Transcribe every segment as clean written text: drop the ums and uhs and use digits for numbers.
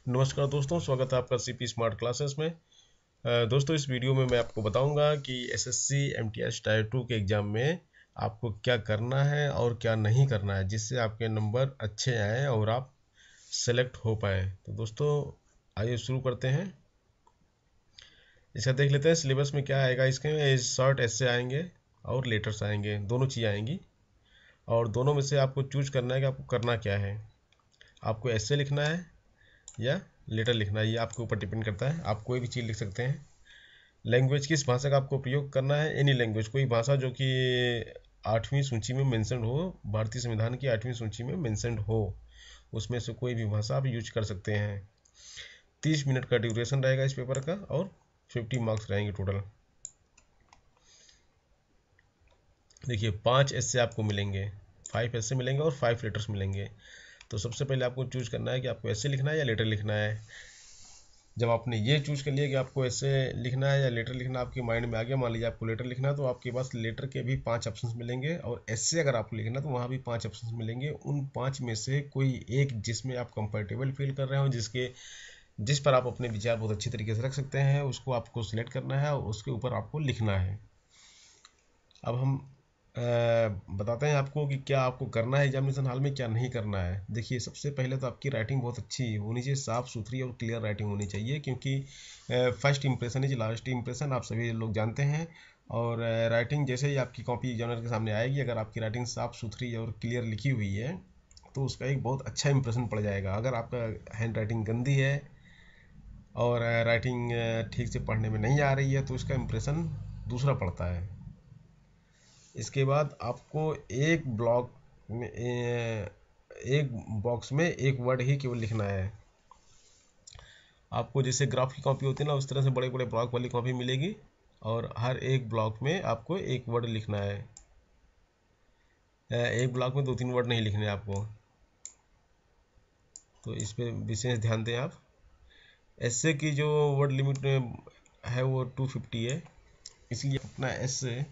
नमस्कार दोस्तों, स्वागत है आपका सीपी स्मार्ट क्लासेस में। दोस्तों, इस वीडियो में मैं आपको बताऊंगा कि एसएससी एमटीएस टायर 2 के एग्ज़ाम में आपको क्या करना है और क्या नहीं करना है, जिससे आपके नंबर अच्छे आएँ और आप सेलेक्ट हो पाएँ। तो दोस्तों, आइए शुरू करते हैं। इसका देख लेते हैं सिलेबस में क्या आएगा। इसके शॉर्ट ऐसे आएंगे और लेटर्स आएंगे, दोनों चीज़ आएंगी और दोनों में से आपको चूज करना है कि आपको करना क्या है। आपको ऐसे लिखना है या लेटर लिखना है, ये आपके ऊपर डिपेंड करता है। आप कोई भी चीज़ लिख सकते हैं। लैंग्वेज किस भाषा का आपको उपयोग करना है, एनी लैंग्वेज, कोई भाषा जो कि 8वीं सूची में मेंशन हो, भारतीय संविधान की 8वीं सूची में मेंशन हो, उसमें से कोई भी भाषा आप यूज कर सकते हैं। 30 मिनट का ड्यूरेशन रहेगा इस पेपर का और 50 मार्क्स रहेंगे टोटल। देखिए 5 ऐसे आपको मिलेंगे, 5 ऐसे मिलेंगे और 5 लेटर्स मिलेंगे। तो सबसे पहले आपको चूज करना है कि आपको ऐसे लिखना है या लेटर लिखना है। जब आपने ये चूज कर लिया कि आपको ऐसे लिखना है या लेटर लिखना, आपके माइंड में आ गया, मान लीजिए आपको लेटर लिखना है, तो आपके पास लेटर के भी 5 ऑप्शंस मिलेंगे और ऐसे अगर आपको लिखना है तो वहाँ भी 5 ऑप्शंस मिलेंगे। उन 5 में से कोई एक जिसमें आप कंफर्टेबल फील कर रहे हो, जिस पर आप अपने विचार बहुत अच्छी तरीके से रख सकते हैं, उसको आपको सिलेक्ट करना है और उसके ऊपर आपको लिखना है। अब हम बताते हैं आपको कि क्या आपको करना है एग्जामिनेशन हॉल में, क्या नहीं करना है। देखिए, सबसे पहले तो आपकी राइटिंग बहुत अच्छी होनी चाहिए, साफ़ सुथरी और क्लियर राइटिंग होनी चाहिए, क्योंकि first impression is last impression, आप सभी लोग जानते हैं। और राइटिंग जैसे ही आपकी कॉपी एग्जामिनर के सामने आएगी, अगर आपकी राइटिंग साफ़ सुथरी और क्लियर लिखी हुई है तो उसका एक बहुत अच्छा इंप्रेशन पड़ जाएगा। अगर आपका हैंड राइटिंग गंदी है और राइटिंग ठीक से पढ़ने में नहीं आ रही है तो उसका इंप्रेशन दूसरा पड़ता है। इसके बाद आपको एक ब्लॉक में एक बॉक्स में एक वर्ड ही केवल लिखना है। आपको जैसे ग्राफ की कॉपी होती है ना, उस तरह से बड़े बड़े ब्लॉक वाली कॉपी मिलेगी और हर एक ब्लॉक में आपको एक वर्ड लिखना है। एक ब्लॉक में 2-3 वर्ड नहीं लिखने आपको, तो इस पे विशेष ध्यान दें आप। एस्से की जो वर्ड लिमिट है वो 250 है, इसलिए अपना एस्से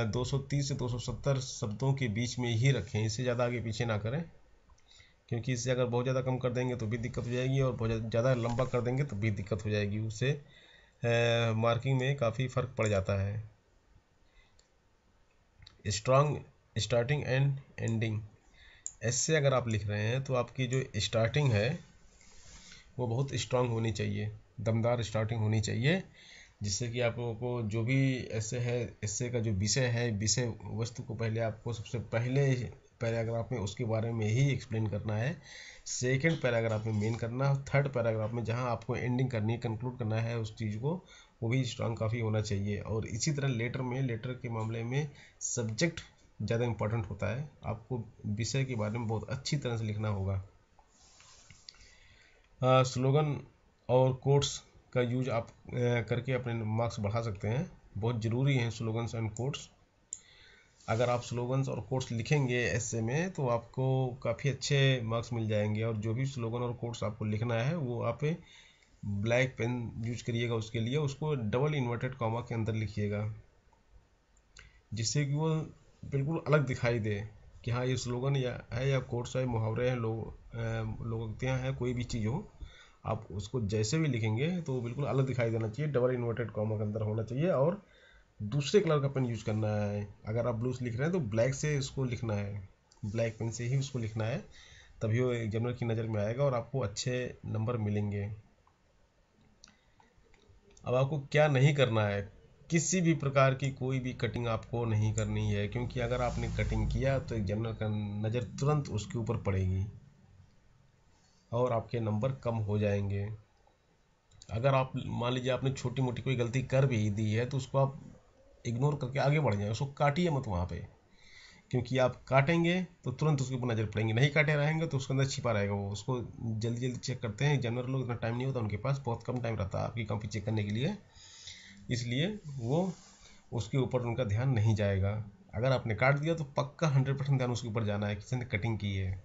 230 से 270 शब्दों के बीच में ही रखें, इससे ज़्यादा आगे पीछे ना करें, क्योंकि इससे अगर बहुत ज़्यादा कम कर देंगे तो भी दिक्कत हो जाएगी और बहुत ज़्यादा लंबा कर देंगे तो भी दिक्कत हो जाएगी। उससे मार्किंग में काफ़ी फ़र्क पड़ जाता है। स्ट्रॉन्ग स्टार्टिंग एंड एंडिंग, ऐसे अगर आप लिख रहे हैं तो आपकी जो स्टार्टिंग है वो बहुत स्ट्रांग होनी चाहिए, दमदार स्टार्टिंग होनी चाहिए, जिससे कि आप लोगों को जो भी ऐसे है, ऐसे का जो विषय है, विषय वस्तु को पहले आपको सबसे पहले पैराग्राफ में उसके बारे में ही एक्सप्लेन करना है। सेकंड पैराग्राफ में मेन करना है। थर्ड पैराग्राफ में जहां आपको एंडिंग करनी है, कंक्लूड करना है उस चीज़ को, वो भी स्ट्रांग काफ़ी होना चाहिए। और इसी तरह लेटर के मामले में सब्जेक्ट ज़्यादा इंपॉर्टेंट होता है, आपको विषय के बारे में बहुत अच्छी तरह से लिखना होगा। स्लोगन और कोट्स का यूज आप करके अपने मार्क्स बढ़ा सकते हैं, बहुत ज़रूरी हैं स्लोगन्स एंड कोट्स। अगर आप स्लोगन्स और कोट्स लिखेंगे ऐसे में तो आपको काफ़ी अच्छे मार्क्स मिल जाएंगे। और जो भी स्लोगन और कोट्स आपको लिखना है वो आप ब्लैक पेन यूज करिएगा उसके लिए, उसको डबल इन्वर्टेड कॉमा के अंदर लिखिएगा, जिससे कि वो बिल्कुल अलग दिखाई दे कि हाँ ये स्लोगन या कोट्स है, मुहावरे हैं, लोकोक्तियाँ हैं, कोई भी चीज़ हो, आप उसको जैसे भी लिखेंगे तो वो बिल्कुल अलग दिखाई देना चाहिए, डबल इन्वर्टेड कॉमा के अंदर होना चाहिए। और दूसरे कलर का पेन यूज करना है। अगर आप ब्लू से लिख रहे हैं तो ब्लैक से उसको लिखना है, ब्लैक पेन से ही उसको लिखना है, तभी वो एग्जामिनर की नज़र में आएगा और आपको अच्छे नंबर मिलेंगे। अब आपको क्या नहीं करना है, किसी भी प्रकार की कोई भी कटिंग आपको नहीं करनी है, क्योंकि अगर आपने कटिंग किया तो एग्जामिनर का नज़र तुरंत उसके ऊपर पड़ेगी और आपके नंबर कम हो जाएंगे। अगर आप मान लीजिए आपने छोटी मोटी कोई गलती कर भी दी है तो उसको आप इग्नोर करके आगे बढ़ जाए, उसको काटिए मत वहाँ पे, क्योंकि आप काटेंगे तो तुरंत उसके ऊपर नज़र पड़ेंगे, नहीं काटे रहेंगे तो उसके अंदर छिपा रहेगा, वो उसको जल्दी जल्दी चेक करते हैं एग्जामिनर लोग, इतना टाइम नहीं होता उनके पास, बहुत कम टाइम रहता है आपकी कॉपी चेक करने के लिए, इसलिए वो उसके ऊपर उनका ध्यान नहीं जाएगा। अगर आपने काट दिया तो पक्का 100% ध्यान उसके ऊपर जाना है, किसी ने कटिंग की है।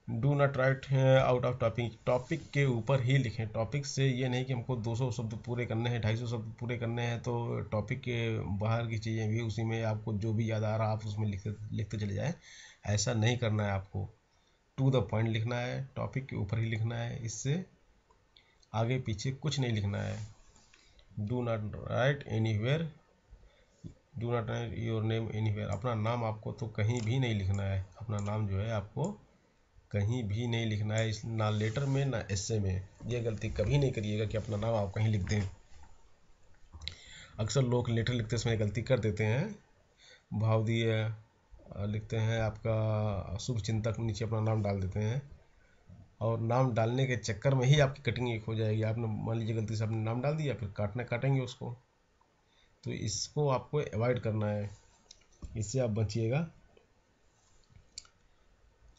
Do not right out of topic, topic के ऊपर ही लिखें। टॉपिक से ये नहीं कि हमको 200 शब्द पूरे करने हैं, 250 शब्द पूरे करने हैं तो टॉपिक के बाहर की चीज़ें भी उसी में आपको जो भी याद आ रहा है आप उसमें लिखते लिखते चले जाएं, ऐसा नहीं करना है आपको। टू द पॉइंट लिखना है, टॉपिक के ऊपर ही लिखना है, इससे आगे पीछे कुछ नहीं लिखना है। Do not right anywhere, do not right your name anywhere. अपना नाम आपको तो कहीं भी नहीं लिखना है, अपना नाम जो है आपको कहीं भी नहीं लिखना है, इस ना लेटर में ना एस्से में। ये गलती कभी नहीं करिएगा कि अपना नाम आप कहीं लिख दें। अक्सर लोग लेटर लिखते समय गलती कर देते हैं, भाव दिए लिखते हैं, आपका शुभ चिंतक नीचे अपना नाम डाल देते हैं, और नाम डालने के चक्कर में ही आपकी कटिंग एक हो जाएगी। आपने मान लीजिए गलती से आपने नाम डाल दिया, फिर काटेंगे उसको, तो इसको आपको अवॉइड करना है, इससे आप बचिएगा।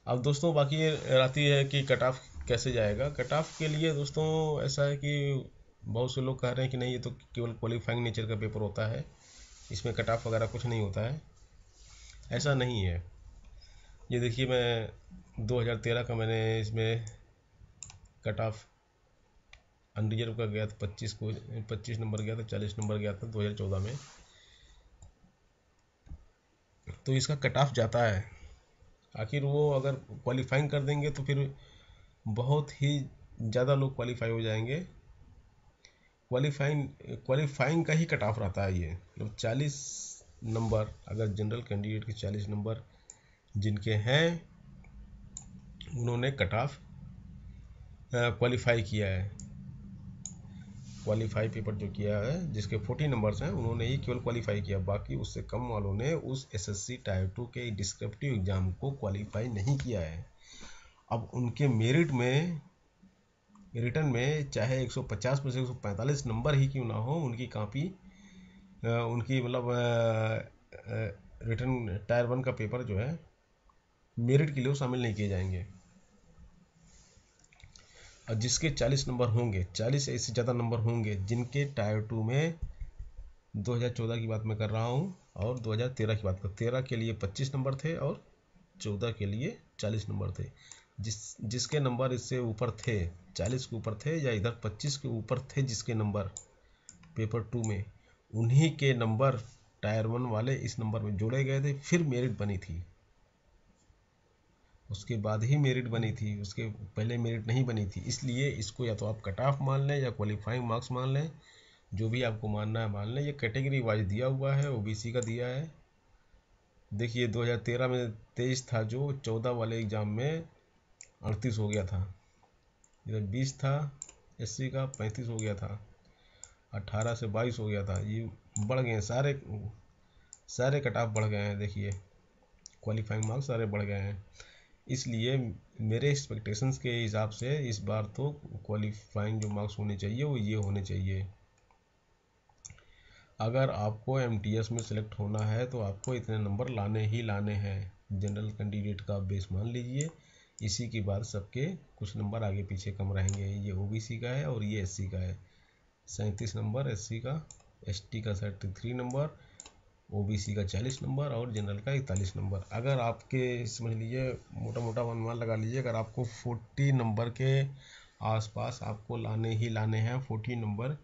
अब दोस्तों बाकी ये रहती है कि कट ऑफ कैसे जाएगा। कट ऑफ के लिए दोस्तों ऐसा है कि बहुत से लोग कह रहे हैं कि नहीं ये तो केवल क्वालिफाइंग नेचर का पेपर होता है, इसमें कट ऑफ वगैरह कुछ नहीं होता है। ऐसा नहीं है। ये देखिए मैं 2013 का मैंने इसमें कट ऑफ अनरिजर्व का गया था 25 नंबर गया था, 40 नंबर गया था 2014 में, तो इसका कट ऑफ जाता है। आखिर वो अगर क्वालिफाइंग कर देंगे तो फिर बहुत ही ज़्यादा लोग क्वालिफाई हो जाएंगे। क्वालिफाइंग का ही कट ऑफ रहता है ये, मतलब 40 नंबर, अगर जनरल कैंडिडेट के 40 नंबर जिनके हैं उन्होंने कट ऑफ क्वालिफाई किया है, क्वालिफाई पेपर जो किया है, जिसके 40 नंबर्स हैं उन्होंने ही केवल क्वालिफाई किया, बाकी उससे कम वालों ने उस एसएससी टाइप 2 के डिस्क्रिप्टिव एग्ज़ाम को क्वालिफाई नहीं किया है। अब उनके मेरिट में रिटर्न में चाहे 150 में से 145 नंबर ही क्यों ना हो, उनकी कॉपी उनकी मतलब रिटर्न टायर 1 का पेपर जो है मेरिट के लिए शामिल नहीं किए जाएंगे। और जिसके 40 नंबर होंगे, 40 से इससे ज़्यादा नंबर होंगे, जिनके टायर 2 में 2014 की बात मैं कर रहा हूँ और 2013 की बात कर, 13 के लिए 25 नंबर थे और 14 के लिए 40 नंबर थे। जिसके नंबर इससे ऊपर थे, 40 के ऊपर थे या इधर 25 के ऊपर थे, जिसके नंबर पेपर 2 में, उन्हीं के नंबर टायर 1 वाले इस नंबर में जोड़े गए थे, फिर मेरिट बनी थी। उसके बाद ही मेरिट बनी थी, उसके पहले मेरिट नहीं बनी थी। इसलिए इसको या तो आप कट ऑफ मान लें या क्वालिफाइंग मार्क्स मान लें, जो भी आपको मानना है मान लें। ये कैटेगरी वाइज दिया हुआ है, ओबीसी का दिया है। देखिए 2013 में 23 था, जो 14 वाले एग्ज़ाम में 38 हो गया था, इधर 20 था एससी का, 35 हो गया था, 18 से 22 हो गया था। ये बढ़ गए हैं, सारे कट ऑफ बढ़ गए हैं। देखिए क्वालिफाइंग मार्क्स सारे बढ़ गए हैं। इसलिए मेरे एक्सपेक्टेशंस के हिसाब से इस बार तो क्वालिफाइंग जो मार्क्स होने चाहिए वो ये होने चाहिए। अगर आपको एमटीएस में सेलेक्ट होना है तो आपको इतने नंबर लाने ही लाने हैं। जनरल कैंडिडेट का बेस मान लीजिए, इसी के बाद सबके कुछ नंबर आगे पीछे कम रहेंगे। ये ओबीसी का है और ये एससी का है, 37 नंबर एससी का, एसटी का 33 नंबर, ओबीसी का 40 नंबर और जनरल का 41 नंबर। अगर आपके समझ लीजिए मोटा मोटा अनुमान लगा लीजिए, अगर आपको 40 नंबर के आसपास आपको लाने ही लाने हैं 40 नंबर,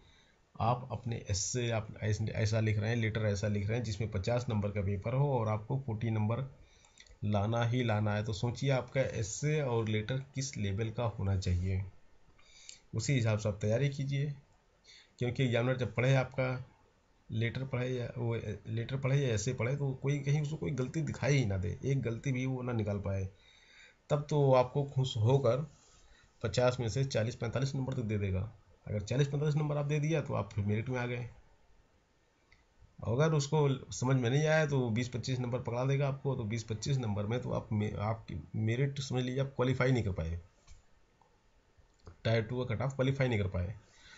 आप अपने एस्से आप ऐसा लिख रहे हैं, लेटर ऐसा लिख रहे हैं जिसमें 50 नंबर का पेपर हो और आपको 40 नंबर लाना ही लाना है, तो सोचिए आपका एस्से और लेटर किस लेवल का होना चाहिए। उसी हिसाब से आप तैयारी कीजिए, क्योंकि एग्जामिनर जब पढ़े आपका लेटर पढ़े या ऐसे पढ़े, तो कोई कहीं उसको कोई गलती दिखाई ही ना दे, एक गलती भी वो ना निकाल पाए, तब तो आपको खुश होकर 50 में से 40-45 नंबर तक दे देगा। अगर 40-45 नंबर आप दे दिया तो आप फिर मेरिट में आ गए। अगर उसको समझ में नहीं आया तो 20-25 नंबर पकड़ा देगा आपको, तो 20-25 नंबर में तो आपकी मेरिट समझ लीजिए आप क्वालिफाई नहीं कर पाए, टायर 2 का कट ऑफ क्वालिफाई नहीं कर पाए।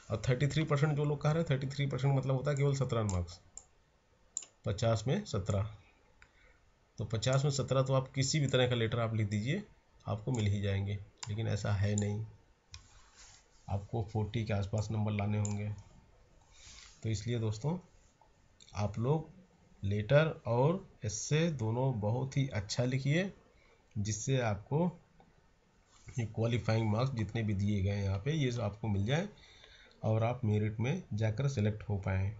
और 33% जो लोग कह रहे हैं, 33% मतलब होता है केवल 17 मार्क्स, 50 में 17, तो 50 में 17 तो आप किसी भी तरह का लेटर आप लिख दीजिए आपको मिल ही जाएंगे। लेकिन ऐसा है नहीं, आपको 40 के आसपास नंबर लाने होंगे। तो इसलिए दोस्तों आप लोग लेटर और एस्से दोनों बहुत ही अच्छा लिखिए, जिससे आपको ये क्वालिफाइंग मार्क्स जितने भी दिए गए हैं यहाँ पे ये सब आपको मिल जाए और आप मेरिट में जाकर सेलेक्ट हो पाएँ।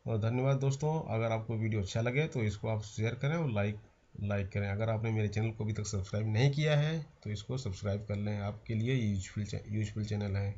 और धन्यवाद दोस्तों। अगर आपको वीडियो अच्छा लगे तो इसको आप शेयर करें और लाइक लाइक करें। अगर आपने मेरे चैनल को अभी तक सब्सक्राइब नहीं किया है तो इसको सब्सक्राइब कर लें, आपके लिए यूजफुल चैनल है।